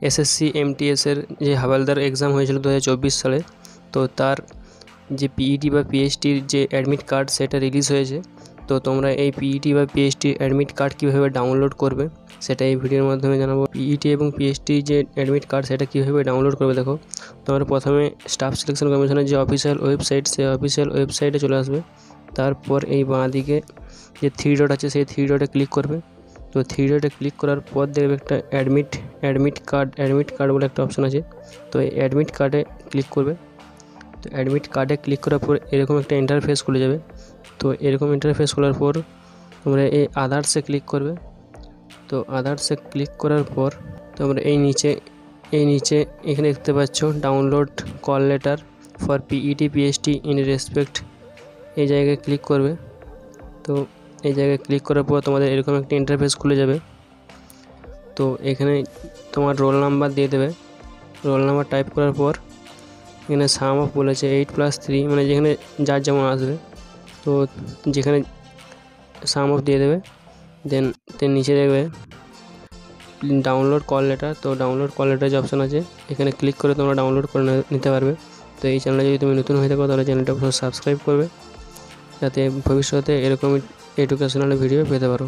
SSC এমটিএসের যে Howlader exam হয়েছিল 2024 সালে, তো তার যে পিইটি বা পিএইচডির যে অ্যাডমিট কার্ড সেটা রিলিজ হয়েছে। তো তোমরা এই পিইটি বা পিএইচডি অ্যাডমিট কার্ড কীভাবে ডাউনলোড করবে সেটা এই ভিডিওর মাধ্যমে জানাবো। পিইটি এবং পিএইচডি যে অ্যাডমিট কার্ড সেটা কীভাবে ডাউনলোড করবে দেখো, তোমরা প্রথমে স্টাফ সিলেকশন কমিশনের যে অফিসিয়াল ওয়েবসাইট, সেই অফিসিয়াল ওয়েবসাইটে চলে আসবে। তারপর এই বাঁ দিকে যে 3 ডট আছে সেই 3 ডটে ক্লিক করবে। তো 3 ডটে ক্লিক করার পর দেখবে একটা অ্যাডমিট কার্ড বলে একটা অপশান আছে। তো এই অ্যাডমিট কার্ডে ক্লিক করবে। তো অ্যাডমিট কার্ডে ক্লিক করার পর এরকম একটা ইন্টারফেস খুলে যাবে। তো এরকম ইন্টারফেস খোলার পর তোমরা এই আদার্সে ক্লিক করবে। তো আদার্সে ক্লিক করার পর তোমরা এই নিচে এখানে দেখতে পাচ্ছ download call letter for PET PhD in respect, এই জায়গায় ক্লিক করবে। তো এই জায়গায় ক্লিক করার পর তোমাদের এরকম একটা ইন্টারফেস খুলে যাবে। তো এখানে তোমার রোল নাম্বার দিয়ে দেবে। রোল নাম্বার টাইপ করার পর এখানে সাম অফ বলেছে 8+3, মানে যেখানে যার যেমন আসবে, তো যেখানে সাম অফ দিয়ে দেবে। দেন নিচে দেখবে ডাউনলোড কল লেটার। তো ডাউনলোড কল লেটার যে অপশান আছে এখানে ক্লিক করে তোমরা ডাউনলোড করে নিতে পারবে। তো এই চ্যানেলে যদি তুমি নতুন হয়ে থাকো তাহলে চ্যানেলটা সাবস্ক্রাইব করবে, যাতে ভবিষ্যতে এরকম এডুকেশনাল ভিডিও পেতে পারো।